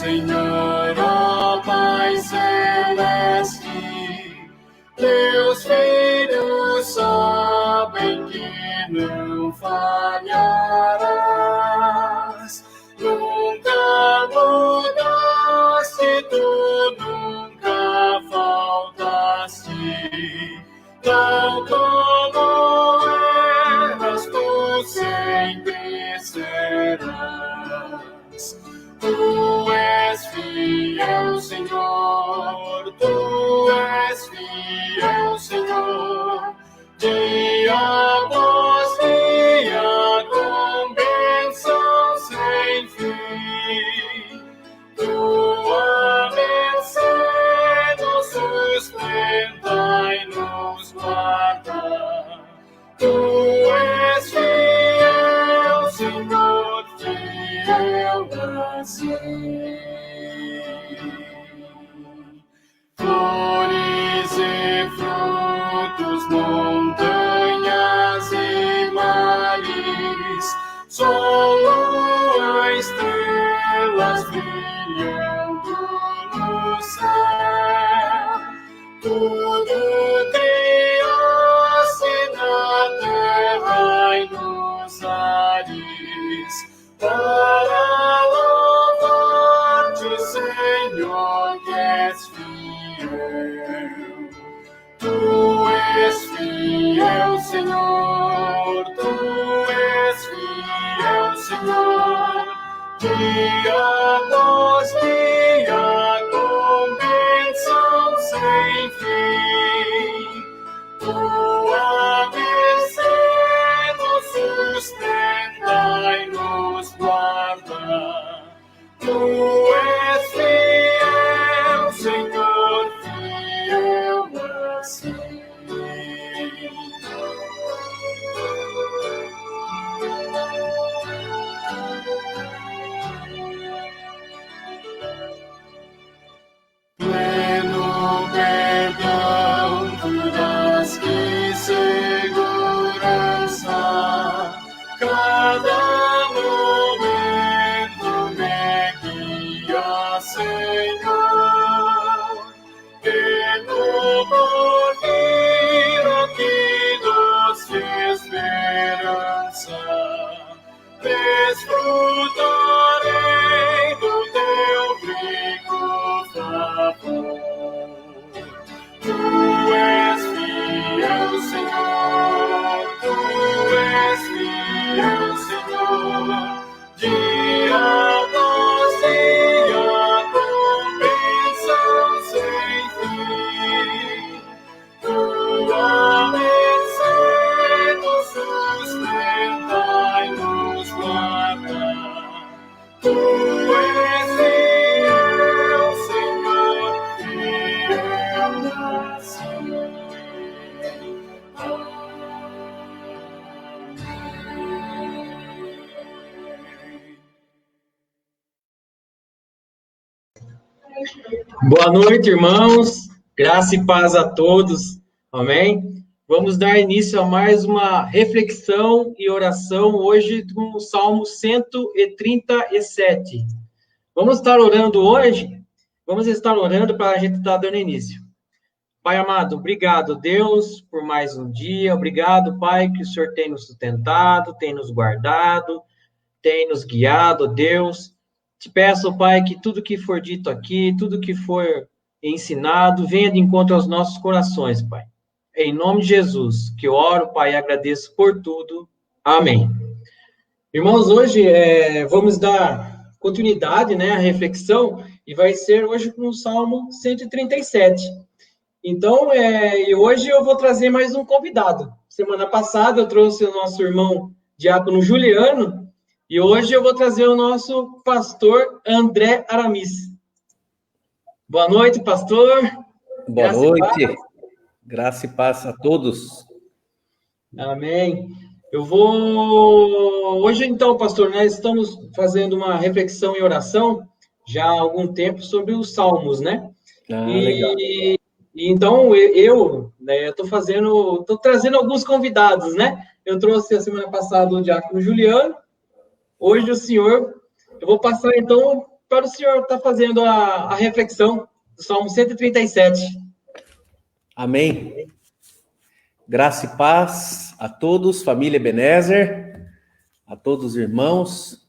Senhor, ó Pai Celeste, teus filhos sabem que não falharás. Nunca mudaste, tu nunca faltaste. Tal como eras, tu sempre serás. Tu és fiel, Senhor, tu és fiel, Senhor, dia após dia, com bênção sem fim. Tua mercê nos sustenta e nos guarda. Tu és fiel, Senhor, fiel assim. Flores e frutos, montanhas e mares, sol, lua, estrelas brilhando no céu. Tudo criaste na terra e nos ares, para louvar-te, Senhor, que és fiel. Tu és fiel, Senhor, tu és fiel, Senhor, dia após dia, com bênção sem fim. Tua mercê nos sustenta e nos guarda. Tu és fiel, Senhor, fiel assim. Pleno perdão, tu dás que segurança. Cada momento me guia, Senhor. E no porvir aqui doce esperança, desfrutarei do teu rico favor. Tu és fiel, Senhor, tu és fiel, Senhor, dia após dia, com bênção sem fim. Tua mercê nos sustenta e nos guarda. Tu és fiel, Senhor, fiel assim. Boa noite, irmãos. Graça e paz a todos. Amém? Vamos dar início a mais uma reflexão e oração hoje do Salmo 137. Vamos estar orando hoje? Vamos estar orando para a gente estar dando início. Pai amado, obrigado, Deus, por mais um dia. Obrigado, Pai, que o Senhor tem nos sustentado, tem nos guardado, tem nos guiado, Deus. Te peço, Pai, que tudo que for dito aqui, tudo que for ensinado, venha de encontro aos nossos corações, Pai. Em nome de Jesus, que eu oro, Pai, e agradeço por tudo. Amém. Irmãos, hoje vamos dar continuidade, à reflexão, e vai ser hoje com o Salmo 137. Então, e hoje eu vou trazer mais um convidado. Semana passada eu trouxe o nosso irmão Diácono Juliano, e hoje eu vou trazer o nosso pastor André Aramis. Boa noite, pastor. Boa noite. Graça e paz a todos. Amém. Eu vou... Hoje, então, pastor, nós estamos fazendo uma reflexão e oração já há algum tempo sobre os Salmos, né? Legal. Então, eu estou trazendo alguns convidados, né? Eu trouxe a semana passada o Diácono Juliano. Hoje o senhor... Eu vou passar, então, para o senhor estar fazendo a reflexão do Salmo 137. Amém. Graça e paz a todos, família Ebenezer, a todos os irmãos.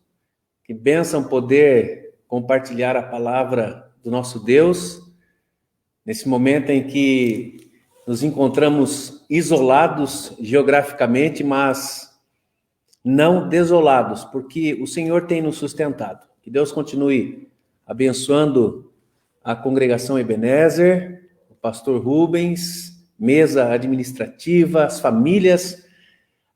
Que bênção poder compartilhar a palavra do nosso Deus, nesse momento em que nos encontramos isolados geograficamente, mas não desolados, porque o Senhor tem nos sustentado. Que Deus continue abençoando a congregação Ebenezer, o pastor Rubens, mesa administrativa, as famílias.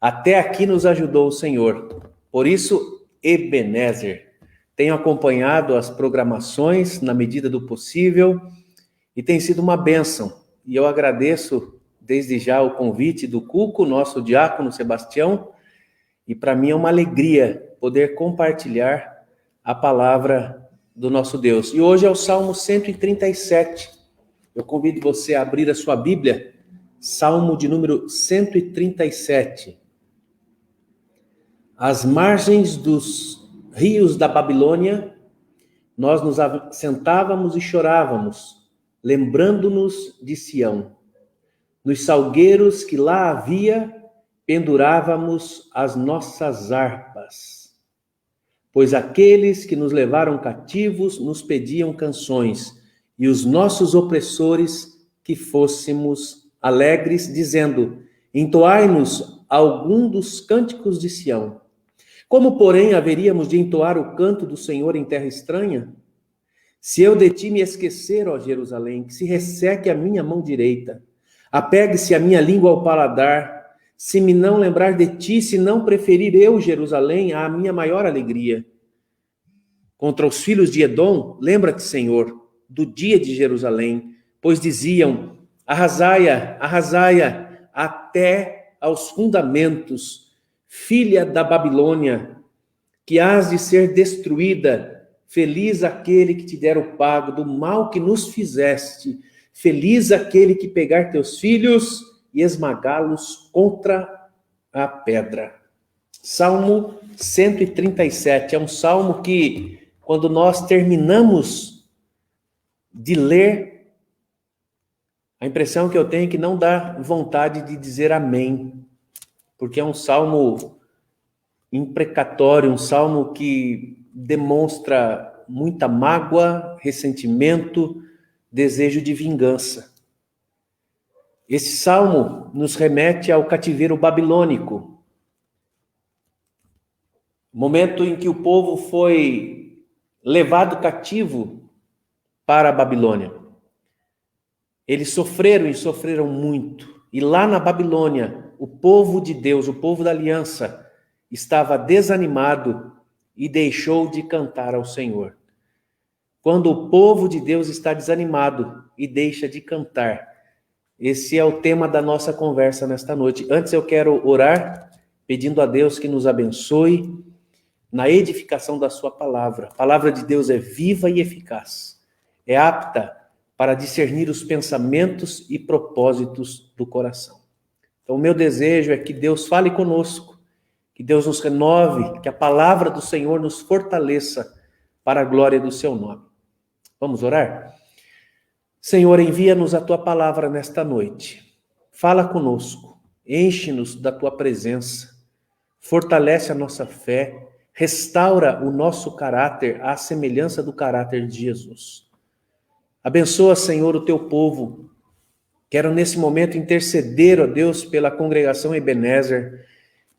Até aqui nos ajudou o Senhor. Por isso, Ebenezer. Tenho acompanhado as programações na medida do possível e tem sido uma bênção. E eu agradeço desde já o convite do Cuco, nosso diácono Sebastião, e para mim é uma alegria poder compartilhar a palavra do nosso Deus. E hoje é o Salmo 137. Eu convido você a abrir a sua Bíblia, Salmo de número 137. Às margens dos rios da Babilônia, nós nos sentávamos e chorávamos, lembrando-nos de Sião. Nos salgueiros que lá havia, pendurávamos as nossas harpas, pois aqueles que nos levaram cativos nos pediam canções, e os nossos opressores que fôssemos alegres, dizendo: entoai-nos algum dos cânticos de Sião. Como, porém, haveríamos de entoar o canto do Senhor em terra estranha? Se eu de ti me esquecer, ó Jerusalém, que se resseque a minha mão direita, apegue-se a minha língua ao paladar, se me não lembrar de ti, se não preferir eu, Jerusalém, à minha maior alegria. Contra os filhos de Edom, lembra-te, Senhor, do dia de Jerusalém, pois diziam: arrasai-a, arrasai-a, até aos fundamentos, filha da Babilônia, que hás de ser destruída. Feliz aquele que te der o pago do mal que nos fizeste, feliz aquele que pegar teus filhos e esmagá-los contra a pedra. Salmo 137 é um salmo que, quando nós terminamos de ler, a impressão que eu tenho é que não dá vontade de dizer amém, porque é um salmo imprecatório, um salmo que demonstra muita mágoa, ressentimento, desejo de vingança. Esse salmo nos remete ao cativeiro babilônico, momento em que o povo foi levado cativo para a Babilônia. Eles sofreram e sofreram muito. E lá na Babilônia, o povo de Deus, o povo da aliança, estava desanimado e deixou de cantar ao Senhor. Quando o povo de Deus está desanimado e deixa de cantar, esse é o tema da nossa conversa nesta noite. Antes eu quero orar, pedindo a Deus que nos abençoe na edificação da sua palavra. A palavra de Deus é viva e eficaz, é apta para discernir os pensamentos e propósitos do coração. Então, o meu desejo é que Deus fale conosco, que Deus nos renove, que a palavra do Senhor nos fortaleça para a glória do seu nome. Vamos orar? Senhor, envia-nos a tua palavra nesta noite. Fala conosco, enche-nos da tua presença, fortalece a nossa fé, restaura o nosso caráter à semelhança do caráter de Jesus. Abençoa, Senhor, o teu povo. Quero nesse momento interceder, ó Deus, pela congregação Ebenezer,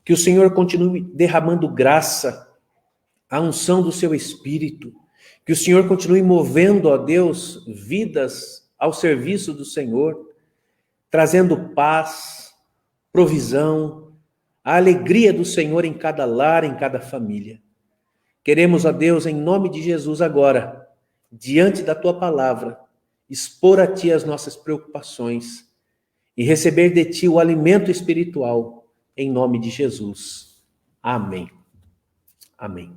que o Senhor continue derramando graça, a unção do seu Espírito, que o Senhor continue movendo, ó Deus, vidas ao serviço do Senhor, trazendo paz, provisão, a alegria do Senhor em cada lar, em cada família. Queremos, ó Deus, em nome de Jesus agora, diante da tua palavra, expor a ti as nossas preocupações e receber de ti o alimento espiritual, em nome de Jesus. Amém. Amém.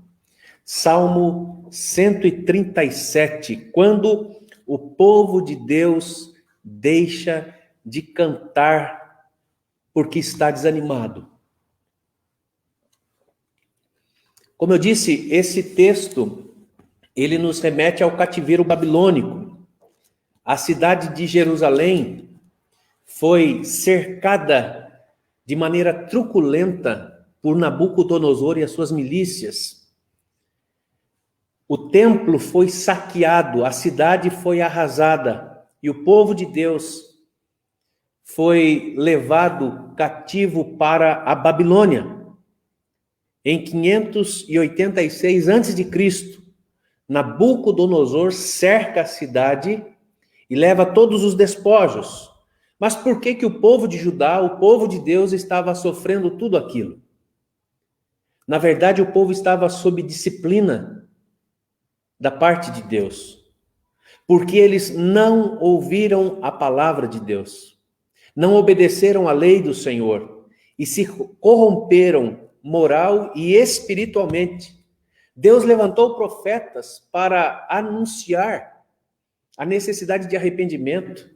Salmo 137, quando o povo de Deus deixa de cantar porque está desanimado. Como eu disse, esse texto ele nos remete ao cativeiro babilônico. A cidade de Jerusalém foi cercada de maneira truculenta por Nabucodonosor e as suas milícias. O templo foi saqueado, a cidade foi arrasada e o povo de Deus foi levado cativo para a Babilônia. Em 586 a.C., Nabucodonosor cerca a cidade e leva todos os despojos. Mas por que o povo de Judá, o povo de Deus, estava sofrendo tudo aquilo? Na verdade, o povo estava sob disciplina da parte de Deus, porque eles não ouviram a palavra de Deus, não obedeceram à lei do Senhor e se corromperam moral e espiritualmente. Deus levantou profetas para anunciar a necessidade de arrependimento,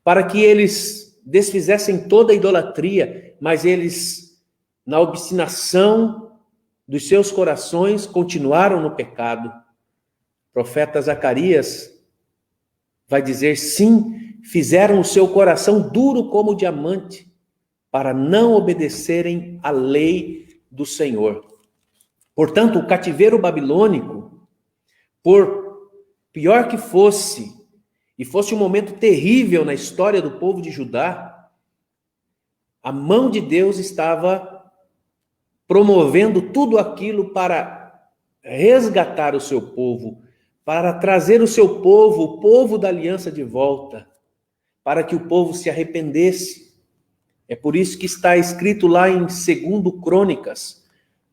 para que eles desfizessem toda a idolatria, mas eles, na obstinação dos seus corações, continuaram no pecado. O profeta Zacarias vai dizer, sim, fizeram o seu coração duro como diamante, para não obedecerem à lei do Senhor. Portanto, o cativeiro babilônico, por pior que fosse, e fosse um momento terrível na história do povo de Judá, a mão de Deus estava promovendo tudo aquilo para resgatar o seu povo, para trazer o seu povo, o povo da aliança de volta, para que o povo se arrependesse. É por isso que está escrito lá em 2 Crônicas,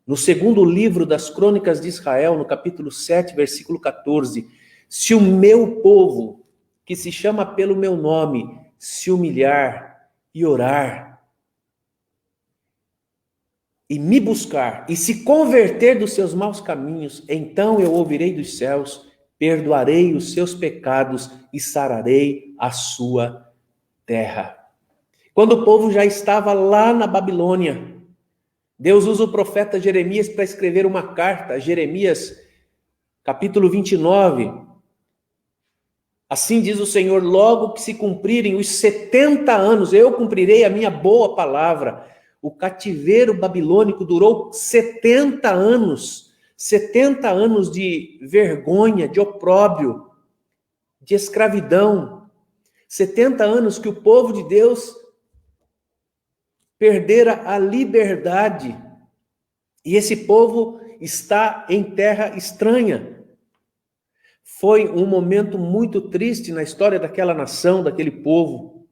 no segundo livro das Crônicas de Israel, no capítulo 7, versículo 14, se o meu povo, que se chama pelo meu nome, se humilhar e orar, e me buscar, e se converter dos seus maus caminhos, então eu ouvirei dos céus, perdoarei os seus pecados e sararei a sua terra. Quando o povo já estava lá na Babilônia, Deus usa o profeta Jeremias para escrever uma carta, Jeremias, capítulo 29. Assim diz o Senhor, logo que se cumprirem os 70 anos, eu cumprirei a minha boa palavra. O cativeiro babilônico durou 70 anos, 70 anos de vergonha, de opróbrio, de escravidão, 70 anos que o povo de Deus perdera a liberdade, e esse povo está em terra estranha. Foi um momento muito triste na história daquela nação, daquele povo.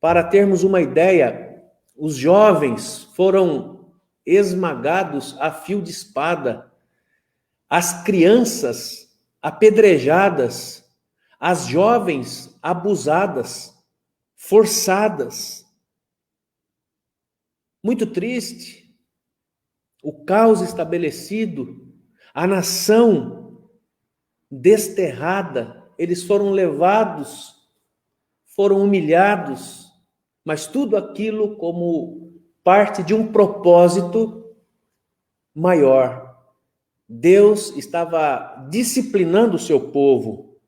Para termos uma ideia, os jovens foram esmagados a fio de espada, as crianças apedrejadas, as jovens abusadas, forçadas. Muito triste, o caos estabelecido, a nação desterrada, eles foram levados, foram humilhados, mas tudo aquilo como parte de um propósito maior. Deus estava disciplinando o seu povo.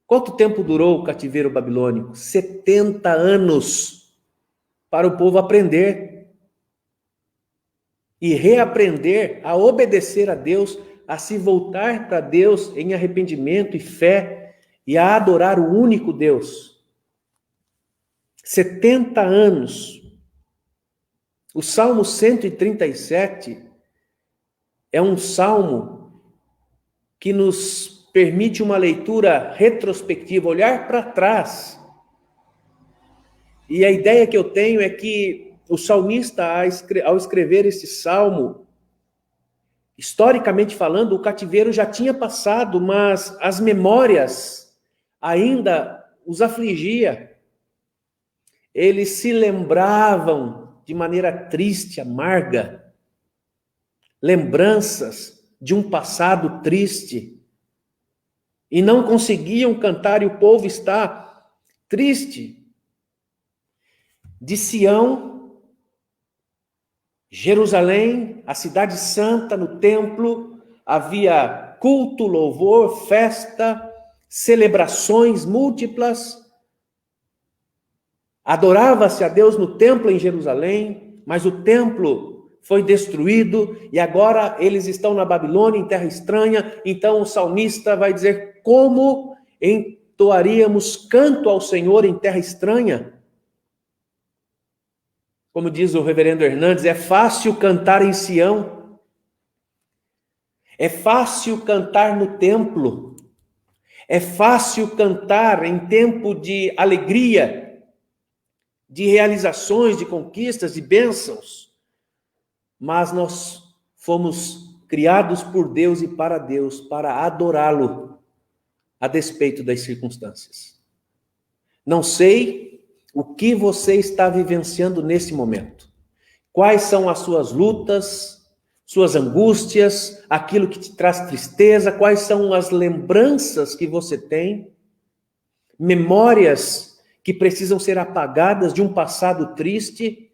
Quanto tempo durou o cativeiro babilônico? 70 anos para o povo aprender e reaprender a obedecer a Deus, a se voltar para Deus em arrependimento e fé e a adorar o único Deus. 70 anos. O Salmo 137 é um salmo que nos permite uma leitura retrospectiva, olhar para trás. E a ideia que eu tenho é que o salmista, ao escrever esse salmo, historicamente falando, o cativeiro já tinha passado, mas as memórias ainda os afligia. Eles se lembravam de maneira triste, amarga, lembranças de um passado triste, e não conseguiam cantar, e o povo está triste. De Sião, Jerusalém, a cidade santa, no templo, havia culto, louvor, festa, celebrações múltiplas. Adorava-se a Deus no templo em Jerusalém, mas o templo foi destruído e agora eles estão na Babilônia, em terra estranha. Então o salmista vai dizer: como entoaríamos canto ao Senhor em terra estranha? Como diz o reverendo Hernandes, é fácil cantar em Sião, é fácil cantar no templo, é fácil cantar em tempo de alegria, de realizações, de conquistas, de bênçãos, mas nós fomos criados por Deus e para Deus, para adorá-lo, a despeito das circunstâncias. Não sei o que você está vivenciando nesse momento. Quais são as suas lutas, suas angústias, aquilo que te traz tristeza, quais são as lembranças que você tem, memórias que precisam ser apagadas de um passado triste.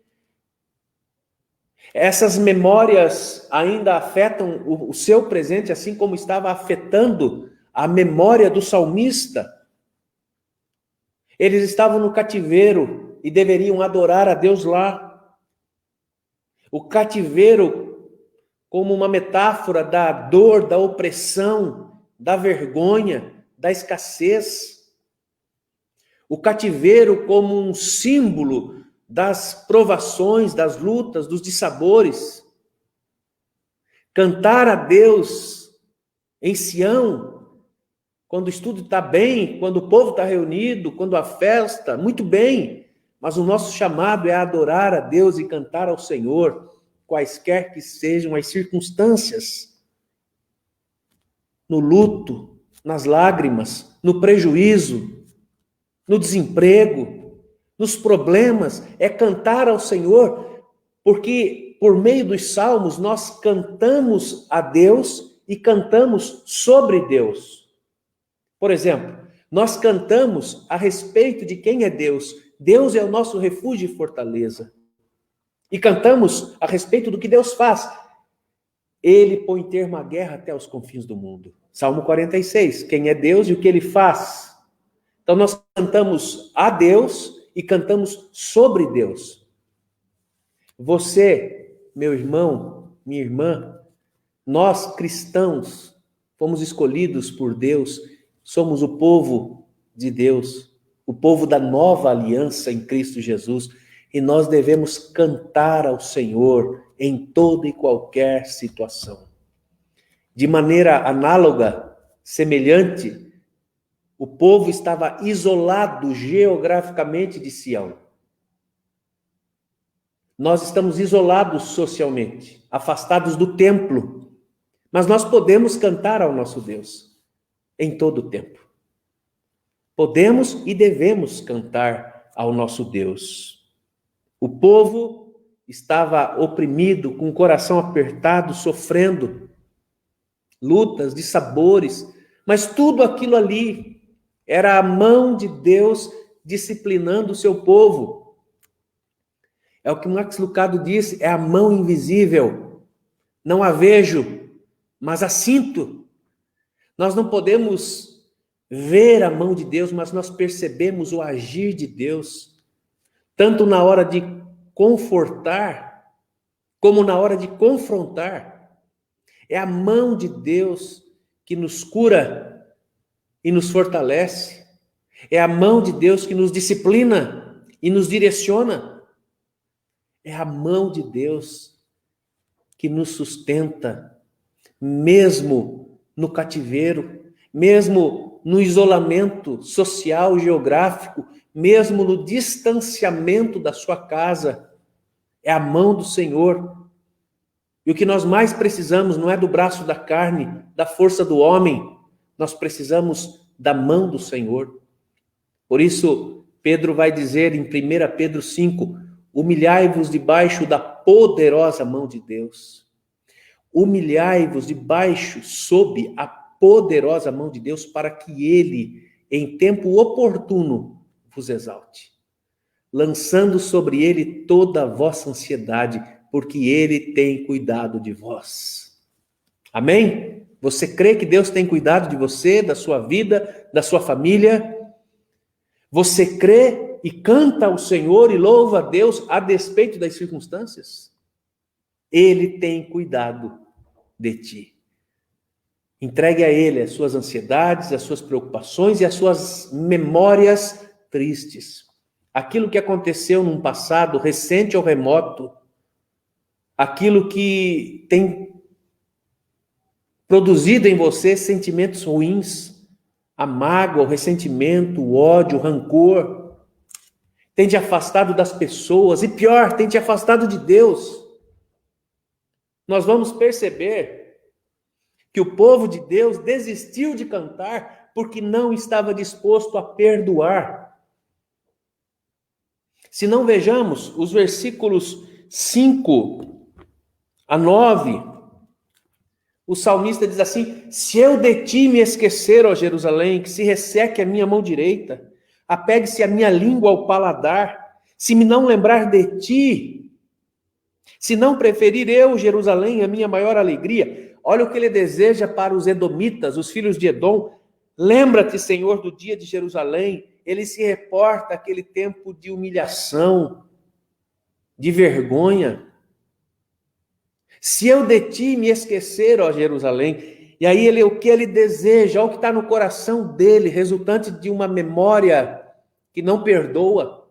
Essas memórias ainda afetam o seu presente, assim como estava afetando a memória do salmista. Eles estavam no cativeiro e deveriam adorar a Deus lá. O cativeiro como uma metáfora da dor, da opressão, da vergonha, da escassez. O cativeiro como um símbolo das provações, das lutas, dos dissabores. Cantar a Deus em Sião, quando o estudo está bem, quando o povo está reunido, quando a festa, muito bem. Mas o nosso chamado é adorar a Deus e cantar ao Senhor, quaisquer que sejam as circunstâncias. No luto, nas lágrimas, no prejuízo, no desemprego, nos problemas, é cantar ao Senhor, porque por meio dos salmos nós cantamos a Deus e cantamos sobre Deus. Por exemplo, nós cantamos a respeito de quem é Deus. Deus é o nosso refúgio e fortaleza. E cantamos a respeito do que Deus faz. Ele põe termo à guerra até os confins do mundo. Salmo 46, quem é Deus e o que ele faz. Então nós cantamos a Deus e cantamos sobre Deus. Você, meu irmão, minha irmã, nós cristãos fomos escolhidos por Deus, somos o povo de Deus, o povo da nova aliança em Cristo Jesus, e nós devemos cantar ao Senhor em toda e qualquer situação. De maneira análoga, semelhante, o povo estava isolado geograficamente de Sião. Nós estamos isolados socialmente, afastados do templo, mas nós podemos cantar ao nosso Deus em todo o tempo. Podemos e devemos cantar ao nosso Deus. O povo estava oprimido, com o coração apertado, sofrendo lutas, dissabores, mas tudo aquilo ali era a mão de Deus disciplinando o seu povo. É o que Max Lucado disse, é a mão invisível. Não a vejo, mas a sinto. Nós não podemos ver a mão de Deus, mas nós percebemos o agir de Deus, tanto na hora de confortar, como na hora de confrontar. É a mão de Deus que nos cura e nos fortalece. É a mão de Deus que nos disciplina e nos direciona. É a mão de Deus que nos sustenta, mesmo no cativeiro, mesmo no isolamento social, geográfico, mesmo no distanciamento da sua casa. É a mão do Senhor. E o que nós mais precisamos não é do braço da carne, da força do homem. Nós precisamos da mão do Senhor. Por isso, Pedro vai dizer em 1 Pedro 5, humilhai-vos debaixo da poderosa mão de Deus. Humilhai-vos debaixo, sob a poderosa mão de Deus, para que Ele, em tempo oportuno, vos exalte, lançando sobre Ele toda a vossa ansiedade, porque Ele tem cuidado de vós. Amém? Você crê que Deus tem cuidado de você, da sua vida, da sua família? Você crê e canta ao Senhor e louva a Deus a despeito das circunstâncias? Ele tem cuidado de ti. Entregue a Ele as suas ansiedades, as suas preocupações e as suas memórias tristes. Aquilo que aconteceu num passado recente ou remoto, aquilo que tem produzido em você sentimentos ruins, a mágoa, o ressentimento, o ódio, o rancor, tem te afastado das pessoas e pior, tem te afastado de Deus. Nós vamos perceber que o povo de Deus desistiu de cantar porque não estava disposto a perdoar. Se não vejamos os versículos 5 a 9, o salmista diz assim: se eu de ti me esquecer, ó Jerusalém, que se resseque a minha mão direita, apegue-se a minha língua ao paladar, se me não lembrar de ti, se não preferir eu, Jerusalém, a minha maior alegria. Olha o que ele deseja para os edomitas, os filhos de Edom. Lembra-te, Senhor, do dia de Jerusalém. Ele se reporta àquele tempo de humilhação, de vergonha. Se eu de ti me esquecer, ó Jerusalém. E aí o que ele deseja, olha o que está no coração dele, resultante de uma memória que não perdoa,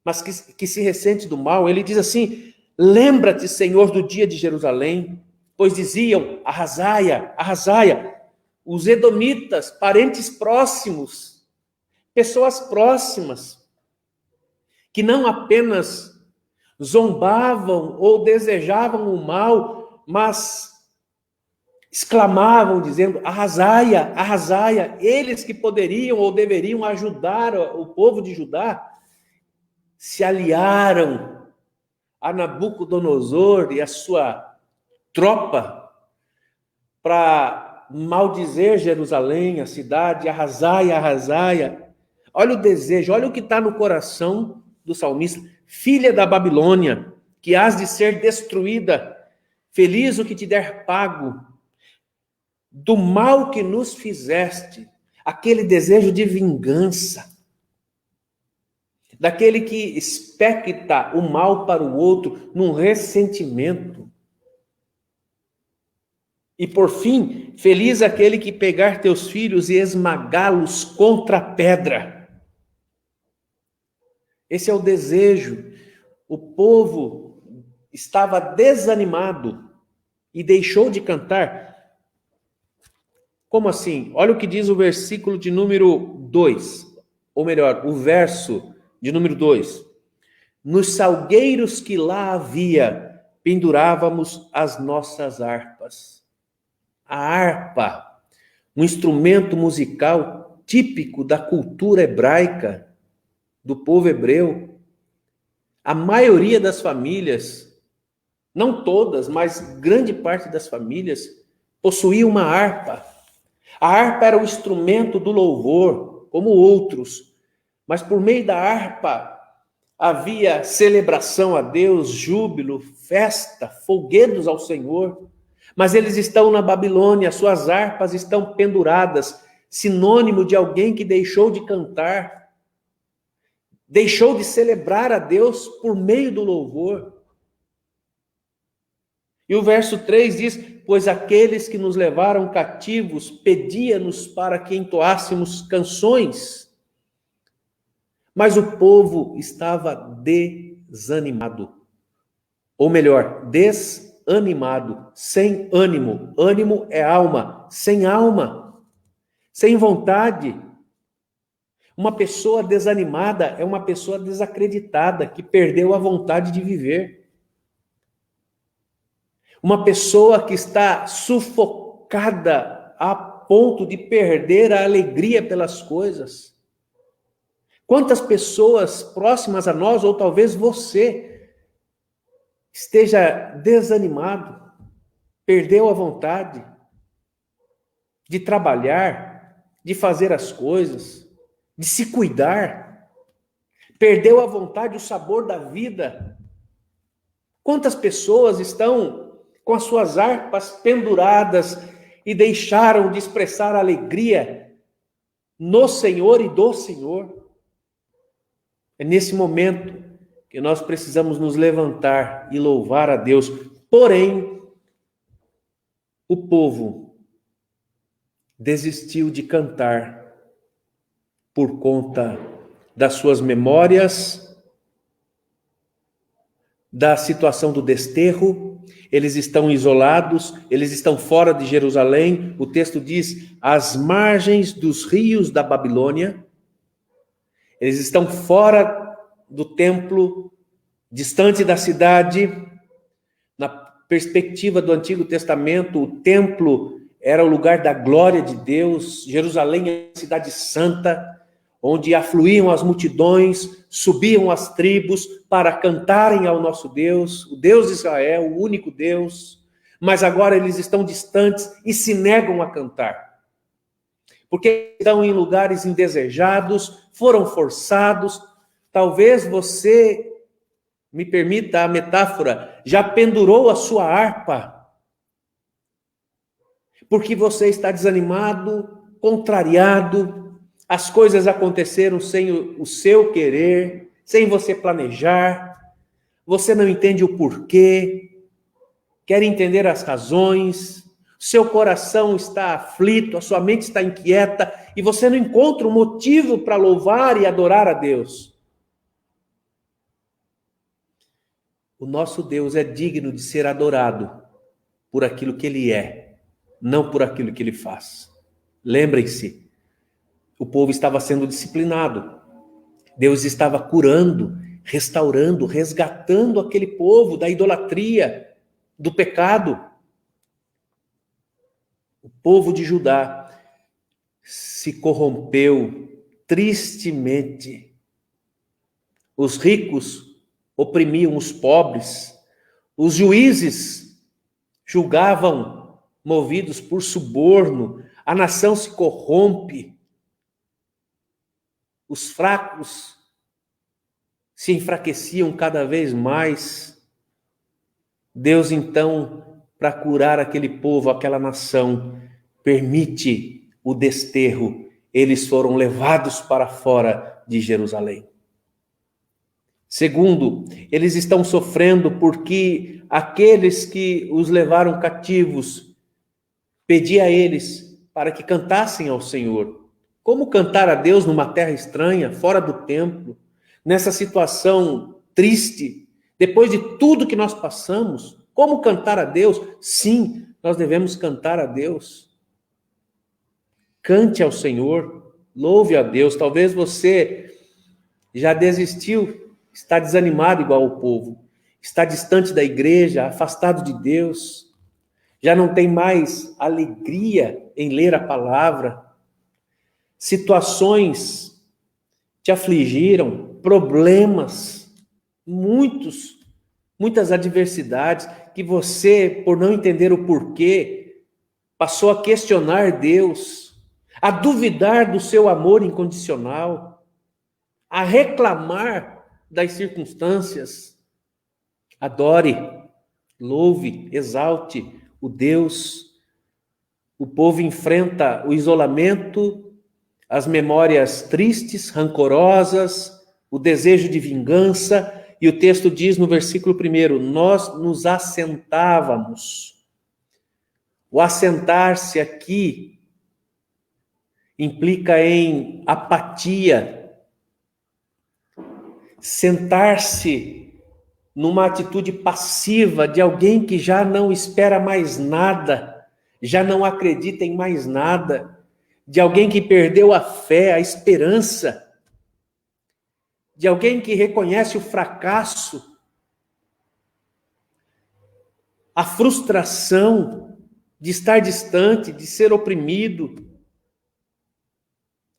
mas que se ressente do mal. Ele diz assim: lembra-te, Senhor, do dia de Jerusalém, pois diziam: arrasaia, arrasaia. Os edomitas, parentes próximos, pessoas próximas, que não apenas zombavam ou desejavam o mal, mas exclamavam dizendo: arrasaia, arrasaia. Eles que poderiam ou deveriam ajudar o povo de Judá, se aliaram a Nabucodonosor e a sua tropa para maldizer Jerusalém, a cidade, arrasaia, arrasaia. Olha o desejo, olha o que está no coração do salmista. Filha da Babilônia, que hás de ser destruída, feliz o que te der pago, do mal que nos fizeste, aquele desejo de vingança, daquele que expecta o mal para o outro num ressentimento. E por fim, feliz aquele que pegar teus filhos e esmagá-los contra a pedra. Esse é o desejo. O povo estava desanimado e deixou de cantar. Como assim? Olha o que diz o versículo de número 2. Ou melhor, o verso de número 2. Nos salgueiros que lá havia, pendurávamos as nossas harpas. A harpa, um instrumento musical típico da cultura hebraica, do povo hebreu. A maioria das famílias, não todas, mas grande parte das famílias, possuía uma harpa. A harpa era o instrumento do louvor, como outros, mas por meio da harpa havia celebração a Deus, júbilo, festa, folguedos ao Senhor. Mas eles estão na Babilônia, suas harpas estão penduradas, sinônimo de alguém que deixou de cantar, deixou de celebrar a Deus por meio do louvor. E o verso 3 diz: pois aqueles que nos levaram cativos pedia-nos para que entoássemos canções. Mas o povo estava desanimado. Ou melhor, desanimado, sem ânimo. Ânimo é alma, sem vontade. Uma pessoa desanimada é uma pessoa desacreditada, que perdeu a vontade de viver. Uma pessoa que está sufocada a ponto de perder a alegria pelas coisas. Quantas pessoas próximas a nós, ou talvez você, esteja desanimado, perdeu a vontade de trabalhar, de fazer as coisas, de se cuidar, perdeu a vontade, o sabor da vida. Quantas pessoas estão com as suas harpas penduradas e deixaram de expressar alegria no Senhor e do Senhor. É nesse momento que nós precisamos nos levantar e louvar a Deus. Porém, o povo desistiu de cantar por conta das suas memórias, da situação do desterro. Eles estão isolados, eles estão fora de Jerusalém. O texto diz, às margens dos rios da Babilônia. Eles estão fora do templo, distante da cidade. Na perspectiva do Antigo Testamento, o templo era o lugar da glória de Deus. Jerusalém é a cidade santa, onde afluíam as multidões, subiam as tribos para cantarem ao nosso Deus, o Deus de Israel, o único Deus. Mas agora eles estão distantes e se negam a cantar. Porque estão em lugares indesejados, foram forçados. Talvez você, me permita a metáfora, já pendurou a sua harpa, porque você está desanimado, contrariado. As coisas aconteceram sem o seu querer, sem você planejar. Você não entende o porquê, quer entender as razões. Seu coração está aflito, a sua mente está inquieta e você não encontra um motivo para louvar e adorar a Deus. O nosso Deus é digno de ser adorado por aquilo que Ele é, não por aquilo que Ele faz. Lembrem-se, o povo estava sendo disciplinado. Deus estava curando, restaurando, resgatando aquele povo da idolatria, do pecado. O povo de Judá se corrompeu tristemente. Os ricos oprimiam os pobres. Os juízes julgavam movidos por suborno. A nação se corrompe. Os fracos se enfraqueciam cada vez mais. Deus, então, para curar aquele povo, aquela nação, permite o desterro. Eles foram levados para fora de Jerusalém. Segundo, eles estão sofrendo porque aqueles que os levaram cativos pediam a eles para que cantassem ao Senhor. Como cantar a Deus numa terra estranha, fora do templo, nessa situação triste, depois de tudo que nós passamos? Como cantar a Deus? Sim, nós devemos cantar a Deus. Cante ao Senhor, louve a Deus. Talvez você já desistiu, está desanimado igual o povo, está distante da igreja, afastado de Deus, já não tem mais alegria em ler a palavra. Situações te afligiram, problemas, muitas adversidades que você, por não entender o porquê, passou a questionar Deus, a duvidar do seu amor incondicional, a reclamar das circunstâncias. Adore, louve, exalte o Deus. O povo enfrenta o isolamento, as memórias tristes, rancorosas, o desejo de vingança, e o texto diz no versículo 1, nós nos assentávamos. O assentar-se aqui implica em apatia, sentar-se numa atitude passiva de alguém que já não espera mais nada, já não acredita em mais nada, de alguém que perdeu a fé, a esperança, de alguém que reconhece o fracasso, a frustração de estar distante, de ser oprimido.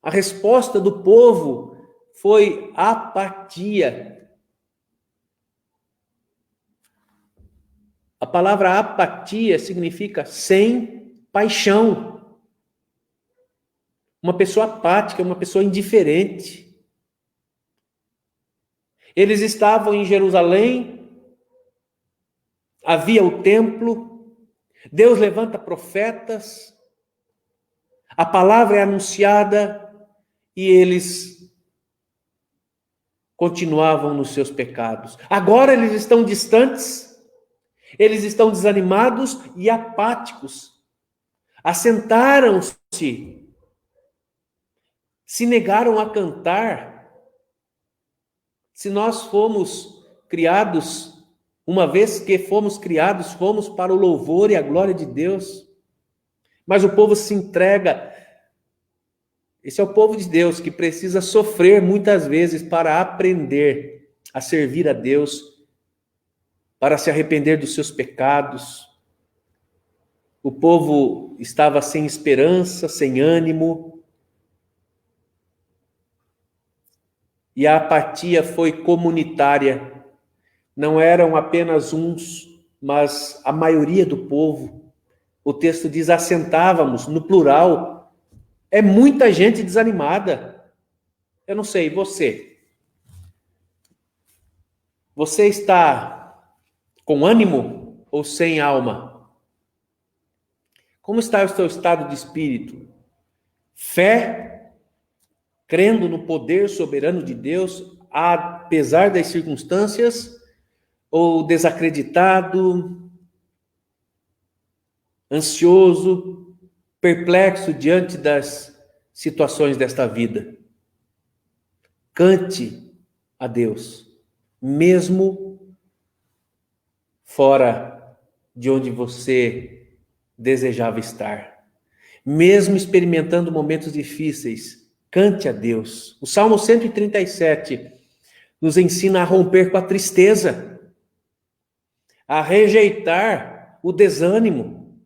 A resposta do povo foi apatia. A palavra apatia significa sem paixão. Uma pessoa apática, uma pessoa indiferente. Eles estavam em Jerusalém, havia o templo, Deus levanta profetas, A palavra é anunciada e eles continuavam nos seus pecados. Agora eles estão distantes, eles estão desanimados e apáticos. Assentaram-se, se negaram a cantar. Se nós fomos criados, uma vez que fomos criados, fomos para o louvor e a glória de Deus. Mas o povo se entrega. Esse é o povo de Deus que precisa sofrer muitas vezes para aprender a servir a Deus, para se arrepender dos seus pecados. O povo estava sem esperança, sem ânimo. E a apatia foi comunitária. Não eram apenas uns, mas a maioria do povo. O texto diz: assentávamos, no plural. É muita gente desanimada. Eu não sei, você. Você está com ânimo ou sem alma? Como está o seu estado de espírito? Fé, crendo no poder soberano de Deus, apesar das circunstâncias, ou desacreditado, ansioso, perplexo diante das situações desta vida? Cante a Deus, mesmo fora de onde você desejava estar. Mesmo experimentando momentos difíceis, cante a Deus. O Salmo 137 nos ensina a romper com a tristeza, a rejeitar o desânimo,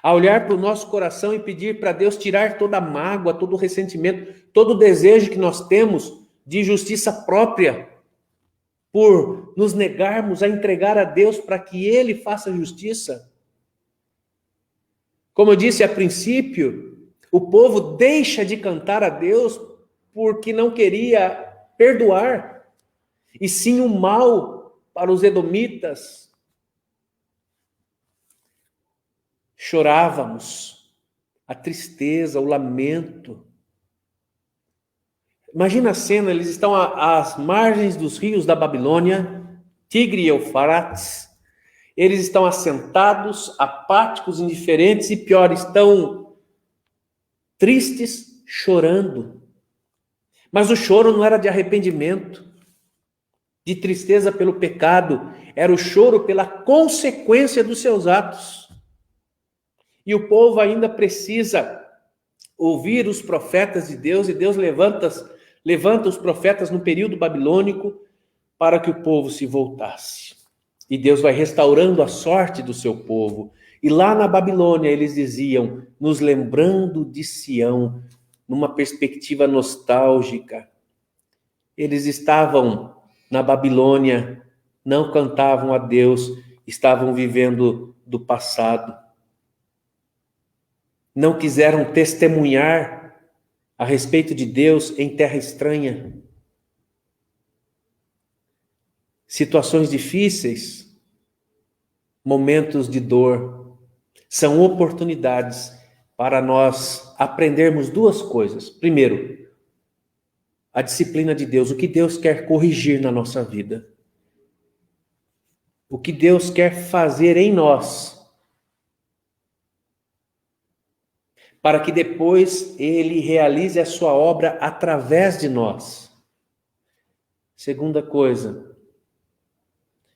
a olhar para o nosso coração e pedir para Deus tirar toda a mágoa, todo o ressentimento, todo o desejo que nós temos de justiça própria, por nos negarmos a entregar a Deus para que Ele faça justiça. Como eu disse a princípio, o povo deixa de cantar a Deus porque não queria perdoar, e sim o mal para os edomitas. Chorávamos, a tristeza, o lamento. Imagina a cena, eles estão às margens dos rios da Babilônia, Tigre e Eufrates. Eles estão assentados, apáticos, indiferentes e pior, estão tristes, chorando. Mas o choro não era de arrependimento, de tristeza pelo pecado, era o choro pela consequência dos seus atos. E o povo ainda precisa ouvir os profetas de Deus, e Deus levanta os profetas no período babilônico para que o povo se voltasse. E Deus vai restaurando a sorte do seu povo. E lá na Babilônia eles diziam, nos lembrando de Sião, numa perspectiva nostálgica. Eles estavam na Babilônia, não cantavam a Deus, estavam vivendo do passado. Não quiseram testemunhar a respeito de Deus em terra estranha. Situações difíceis, momentos de dor, são oportunidades para nós aprendermos duas coisas. Primeiro, a disciplina de Deus, o que Deus quer corrigir na nossa vida. O que Deus quer fazer em nós, para que depois Ele realize a sua obra através de nós. Segunda coisa,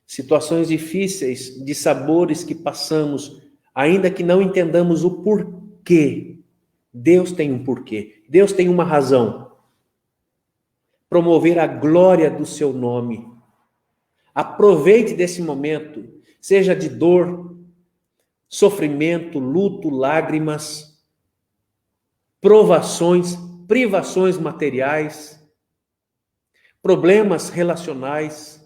situações difíceis, de sabores que passamos, ainda que não entendamos o porquê. Deus tem um porquê, Deus tem uma razão. Promover a glória do seu nome. Aproveite desse momento, seja de dor, sofrimento, luto, lágrimas, provações, privações materiais, problemas relacionais.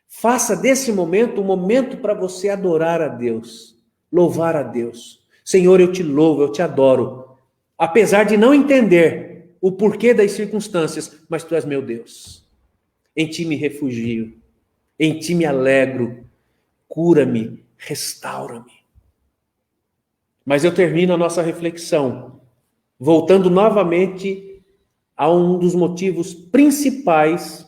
Faça desse momento um momento para você adorar a Deus, louvar a Deus. Senhor, eu te louvo, eu te adoro, apesar de não entender o porquê das circunstâncias, mas tu és meu Deus. Em ti me refugio, em ti me alegro, cura-me, restaura-me. Mas eu termino a nossa reflexão voltando novamente a um dos motivos principais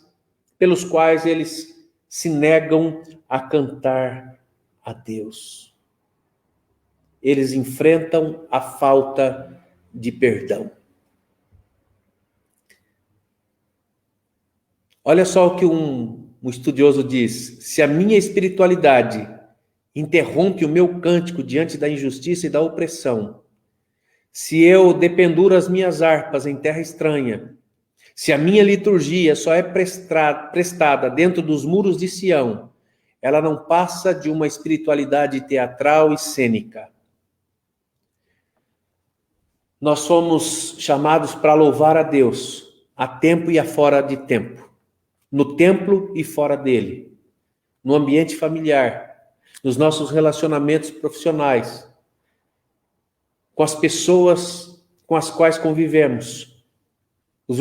pelos quais eles se negam a cantar a Deus. Eles enfrentam a falta de perdão. Olha só o que um estudioso diz: se a minha espiritualidade interrompe o meu cântico diante da injustiça e da opressão, se eu dependuro as minhas harpas em terra estranha, se a minha liturgia só é prestada dentro dos muros de Sião, ela não passa de uma espiritualidade teatral e cênica. Nós somos chamados para louvar a Deus a tempo e a fora de tempo, no templo e fora dele, no ambiente familiar, nos nossos relacionamentos profissionais, com as pessoas com as quais convivemos. Os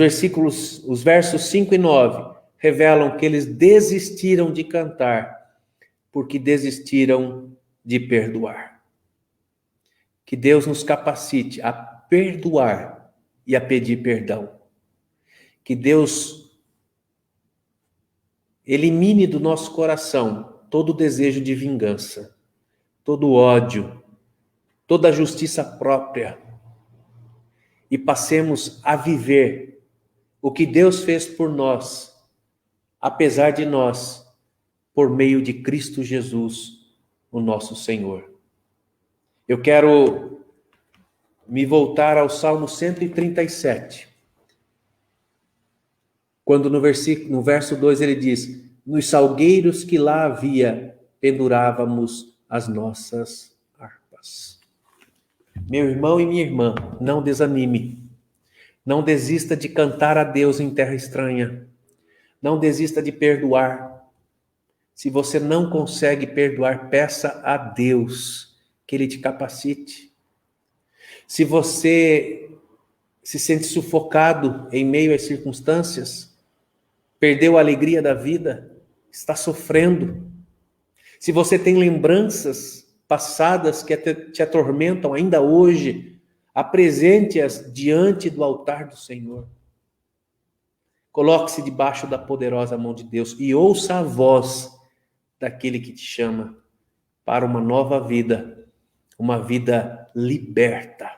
versos 5 e 9 revelam que eles desistiram de cantar porque desistiram de perdoar. Que Deus nos capacite a perdoar e a pedir perdão. Que Deus elimine do nosso coração todo o desejo de vingança, todo o ódio, toda a justiça própria, e passemos a viver o que Deus fez por nós, apesar de nós, por meio de Cristo Jesus, o nosso Senhor. Eu quero me voltar ao Salmo 137, quando no verso 2 ele diz: nos salgueiros que lá havia, pendurávamos as nossas harpas. Meu irmão e minha irmã, não desanime. Não desista de cantar a Deus em terra estranha. Não desista de perdoar. Se você não consegue perdoar, peça a Deus que Ele te capacite. Se você se sente sufocado em meio às circunstâncias, perdeu a alegria da vida, está sofrendo. Se você tem lembranças passadas que te atormentam ainda hoje, apresente-as diante do altar do Senhor. Coloque-se debaixo da poderosa mão de Deus e ouça a voz daquele que te chama para uma nova vida, uma vida liberta.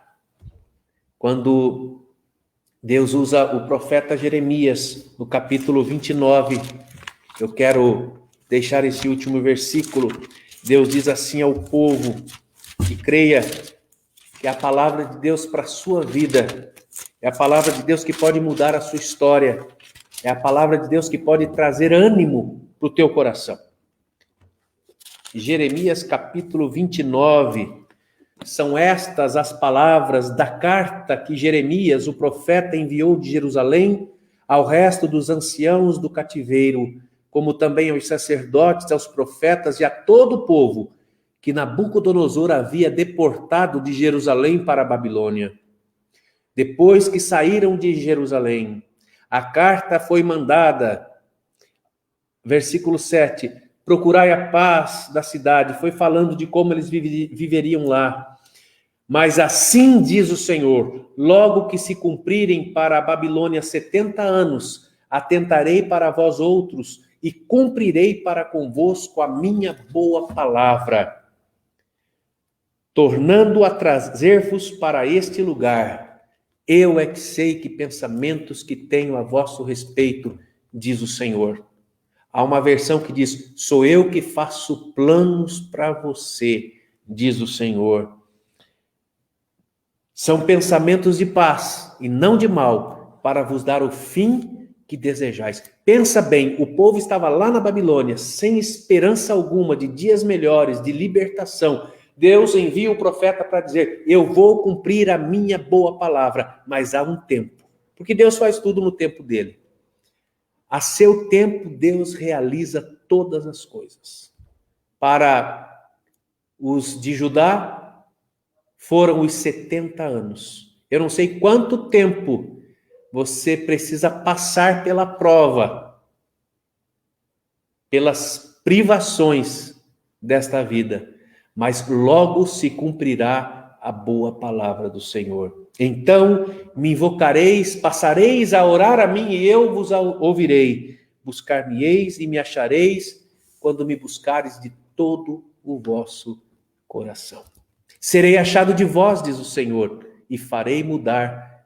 Quando Deus usa o profeta Jeremias, no capítulo 29, eu quero deixar esse último versículo. Deus diz assim ao povo, que creia que é a palavra de Deus para a sua vida, é a palavra de Deus que pode mudar a sua história, é a palavra de Deus que pode trazer ânimo para o teu coração. Jeremias capítulo 29, são estas as palavras da carta que Jeremias, o profeta, enviou de Jerusalém ao resto dos anciãos do cativeiro, como também aos sacerdotes, aos profetas e a todo o povo que Nabucodonosor havia deportado de Jerusalém para a Babilônia. Depois que saíram de Jerusalém, a carta foi mandada, versículo 7, procurai a paz da cidade, foi falando de como eles viveriam lá. Mas assim diz o Senhor, logo que se cumprirem para a Babilônia 70 anos, atentarei para vós outros e cumprirei para convosco a minha boa palavra, tornando a trazer-vos para este lugar. Eu é que sei que pensamentos que tenho a vosso respeito, diz o Senhor. Há uma versão que diz, sou eu que faço planos para você, diz o Senhor. São pensamentos de paz e não de mal, para vos dar o fim que desejais. Pensa bem, o povo estava lá na Babilônia, sem esperança alguma de dias melhores, de libertação. Deus envia o profeta para dizer, eu vou cumprir a minha boa palavra, mas há um tempo. Porque Deus faz tudo no tempo dele. A seu tempo, Deus realiza todas as coisas. Para os de Judá, foram os 70 anos. Eu não sei quanto tempo você precisa passar pela prova, pelas privações desta vida, mas logo se cumprirá a boa palavra do Senhor. Então me invocareis, passareis a orar a mim e eu vos ouvirei. Buscar-me-eis e me achareis quando me buscares de todo o vosso coração. Serei achado de vós, diz o Senhor, e farei mudar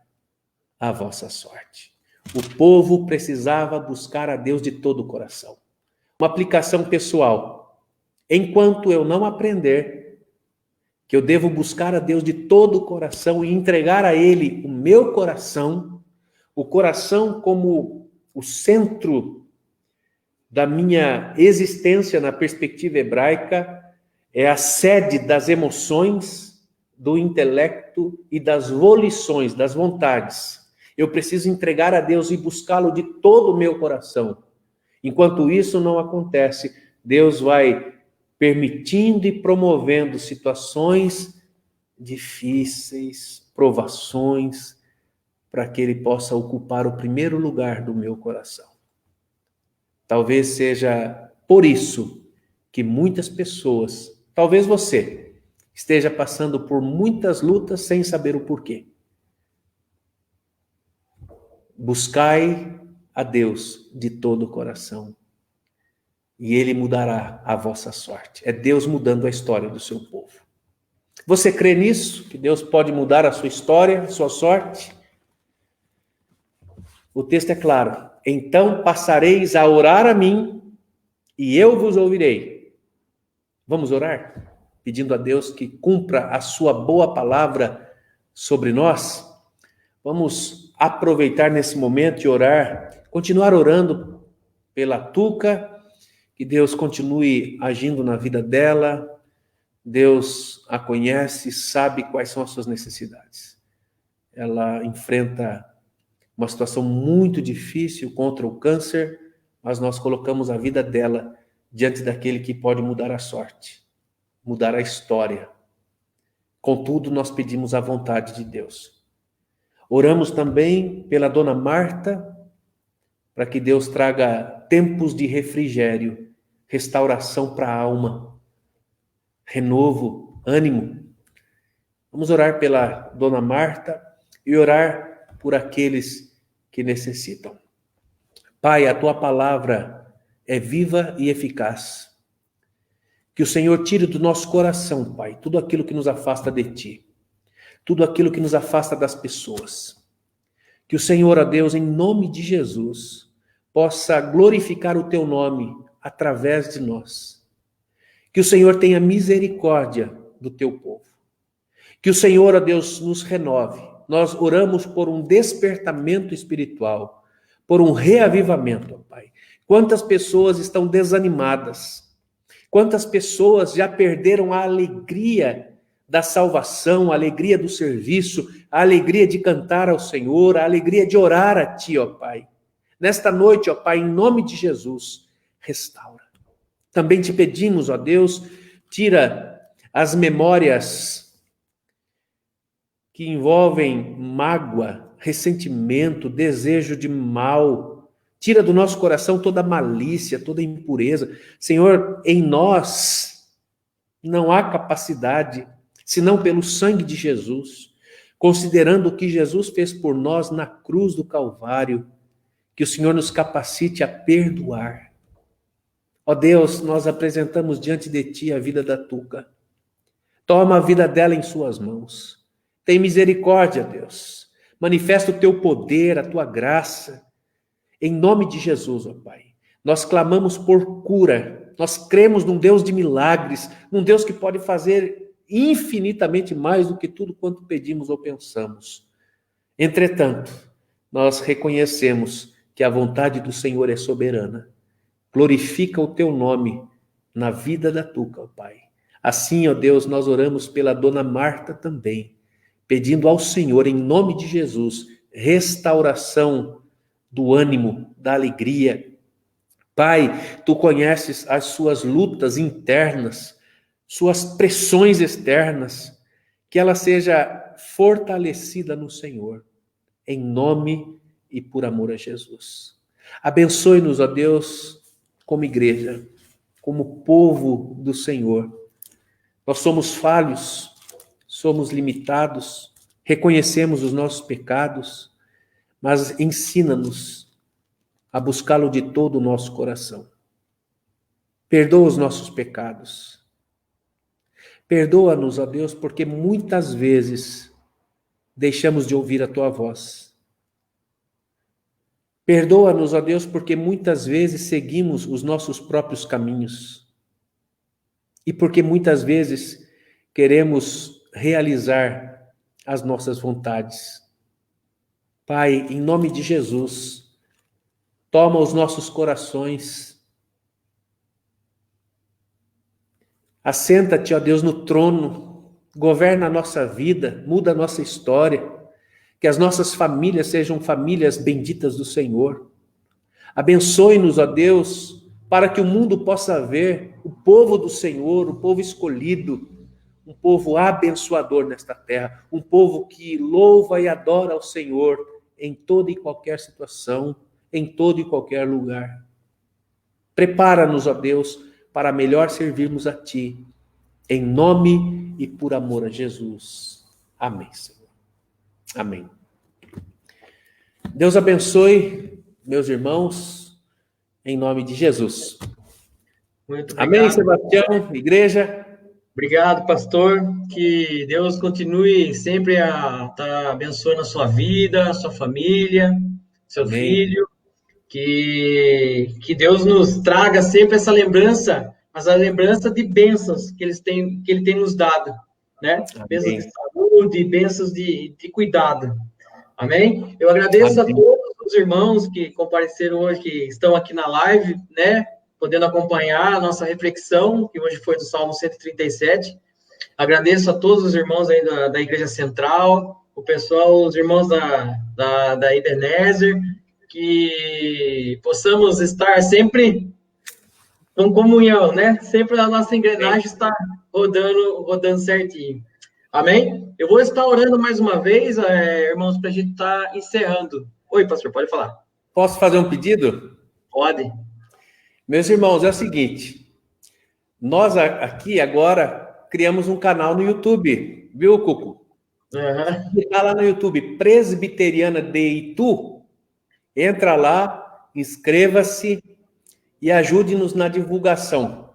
a vossa sorte. O povo precisava buscar a Deus de todo o coração. Uma aplicação pessoal. Enquanto eu não aprender que eu devo buscar a Deus de todo o coração e entregar a Ele o meu coração, o coração como o centro da minha existência na perspectiva hebraica, é a sede das emoções, do intelecto e das volições, das vontades. Eu preciso entregar a Deus e buscá-lo de todo o meu coração. Enquanto isso não acontece, Deus vai permitindo e promovendo situações difíceis, provações, para que Ele possa ocupar o primeiro lugar do meu coração. Talvez seja por isso que muitas pessoas, talvez você, esteja passando por muitas lutas sem saber o porquê. Buscai a Deus de todo o coração e Ele mudará a vossa sorte. É Deus mudando a história do seu povo. Você crê nisso? Que Deus pode mudar a sua história, a sua sorte? O texto é claro. Então passareis a orar a mim e eu vos ouvirei. Vamos orar? Pedindo a Deus que cumpra a sua boa palavra sobre nós. Vamos aproveitar nesse momento e orar, continuar orando pela Tuca, que Deus continue agindo na vida dela. Deus a conhece, sabe quais são as suas necessidades. Ela enfrenta uma situação muito difícil contra o câncer, mas nós colocamos a vida dela diante daquele que pode mudar a sorte, mudar a história. Contudo, nós pedimos a vontade de Deus. Oramos também pela dona Marta, para que Deus traga tempos de refrigério, restauração para a alma, renovo, ânimo. Vamos orar pela dona Marta e orar por aqueles que necessitam. Pai, a tua palavra é viva e eficaz. Que o Senhor tire do nosso coração, Pai, tudo aquilo que nos afasta de ti, tudo aquilo que nos afasta das pessoas. Que o Senhor, ó Deus, em nome de Jesus, possa glorificar o teu nome através de nós. Que o Senhor tenha misericórdia do teu povo. Que o Senhor, ó Deus, nos renove. Nós oramos por um despertamento espiritual, por um reavivamento, ó Pai. Quantas pessoas estão desanimadas? Quantas pessoas já perderam a alegria da salvação, a alegria do serviço, a alegria de cantar ao Senhor, a alegria de orar a Ti, ó Pai. Nesta noite, ó Pai, em nome de Jesus, restaura. Também te pedimos, ó Deus, tira as memórias que envolvem mágoa, ressentimento, desejo de mal. Tira do nosso coração toda malícia, toda impureza. Senhor, em nós não há capacidade, senão pelo sangue de Jesus, considerando o que Jesus fez por nós na cruz do Calvário, que o Senhor nos capacite a perdoar. Ó Deus, nós apresentamos diante de Ti a vida da Tuca. Toma a vida dela em suas mãos. Tem misericórdia, Deus. Manifesta o Teu poder, a Tua graça. Em nome de Jesus, ó Pai. Nós clamamos por cura. Nós cremos num Deus de milagres, num Deus que pode fazer infinitamente mais do que tudo quanto pedimos ou pensamos. Entretanto, nós reconhecemos que a vontade do Senhor é soberana. Glorifica o Teu nome na vida da Tuca, ó Pai. Assim, ó Deus, nós oramos pela dona Marta também, pedindo ao Senhor, em nome de Jesus, restauração do ânimo, da alegria. Pai, Tu conheces as suas lutas internas, suas pressões externas, que ela seja fortalecida no Senhor, em nome e por amor a Jesus. Abençoe-nos, ó Deus, como igreja, como povo do Senhor. Nós somos falhos, somos limitados, reconhecemos os nossos pecados, mas ensina-nos a buscá-lo de todo o nosso coração. Perdoa os nossos pecados. Perdoa-nos, ó Deus, porque muitas vezes deixamos de ouvir a tua voz. Perdoa-nos, ó Deus, porque muitas vezes seguimos os nossos próprios caminhos. E porque muitas vezes queremos realizar as nossas vontades. Pai, em nome de Jesus, toma os nossos corações. Assenta-te, ó Deus, no trono, governa a nossa vida, muda a nossa história, que as nossas famílias sejam famílias benditas do Senhor. Abençoe-nos, ó Deus, para que o mundo possa ver o povo do Senhor, o povo escolhido, um povo abençoador nesta terra, um povo que louva e adora ao Senhor em toda e qualquer situação, em todo e qualquer lugar. Prepara-nos, ó Deus, para melhor servirmos a Ti, em nome e por amor a Jesus. Amém, Senhor. Amém. Deus abençoe, meus irmãos, em nome de Jesus. Muito obrigado. Amém, Sebastião, igreja. Obrigado, pastor. Que Deus continue sempre a estar abençoando a sua vida, a sua família, seu Amém. filho. Que Deus nos traga sempre essa lembrança, mas a lembrança de bênçãos que Ele tem nos dado, né? Amém. Bênçãos de saúde, bênçãos de cuidado. Amém? Eu agradeço Amém. a todos os irmãos que compareceram hoje, que estão aqui na live, né? Podendo acompanhar a nossa reflexão, que hoje foi do Salmo 137. Agradeço a todos os irmãos aí da Igreja Central, o pessoal, os irmãos da Ebenezer, que possamos estar sempre em comunhão, né? Sempre a nossa engrenagem está rodando certinho. Amém? Eu vou estar orando mais uma vez, irmãos, para a gente estar encerrando. Oi, pastor, pode falar. Posso fazer um pedido? Pode. Meus irmãos, é o seguinte, nós aqui agora criamos um canal no YouTube, viu, Cuco? Uhum. Está lá no YouTube, Presbiteriana de Itu. Entra lá, inscreva-se e ajude-nos na divulgação.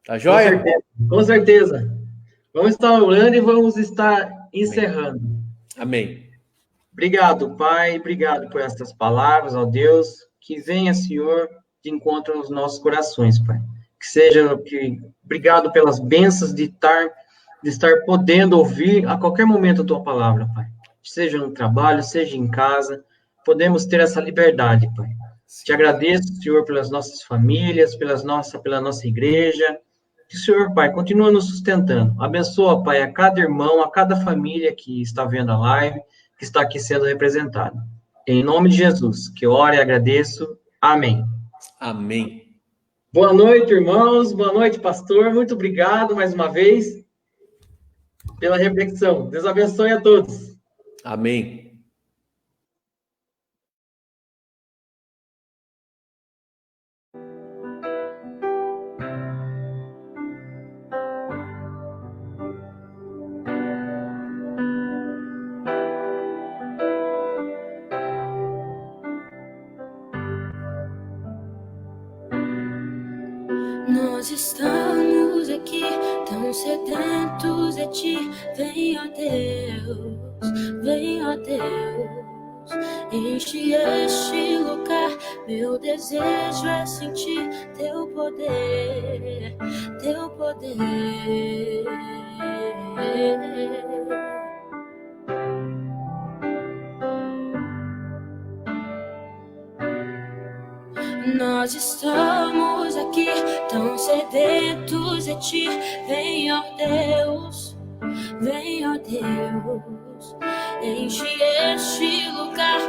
Tá joia? Com certeza. Vamos estar orando e vamos estar encerrando. Amém. Obrigado, Pai. Obrigado por estas palavras, ó Deus. Que venha, Senhor, de encontro aos nossos corações, Pai. Obrigado pelas bênçãos de estar podendo ouvir a qualquer momento a Tua palavra, Pai. Seja no trabalho, seja em casa, podemos ter essa liberdade, Pai. Te agradeço, Senhor, pelas nossas famílias, pela nossa igreja. Que o Senhor, Pai, continua nos sustentando. Abençoa, Pai, a cada irmão, a cada família que está vendo a live, que está aqui sendo representada. Em nome de Jesus, que eu oro e agradeço. Amém. Amém. Boa noite, irmãos. Boa noite, pastor. Muito obrigado mais uma vez pela reflexão. Deus abençoe a todos. Amém. Nós estamos aqui, tão sedentos de Ti. Vem, ó Deus, enche este lugar. Meu desejo é sentir Teu poder, Teu poder. Nós estamos aqui, tão sedentos de Ti. Vem, ó Deus, enche este lugar.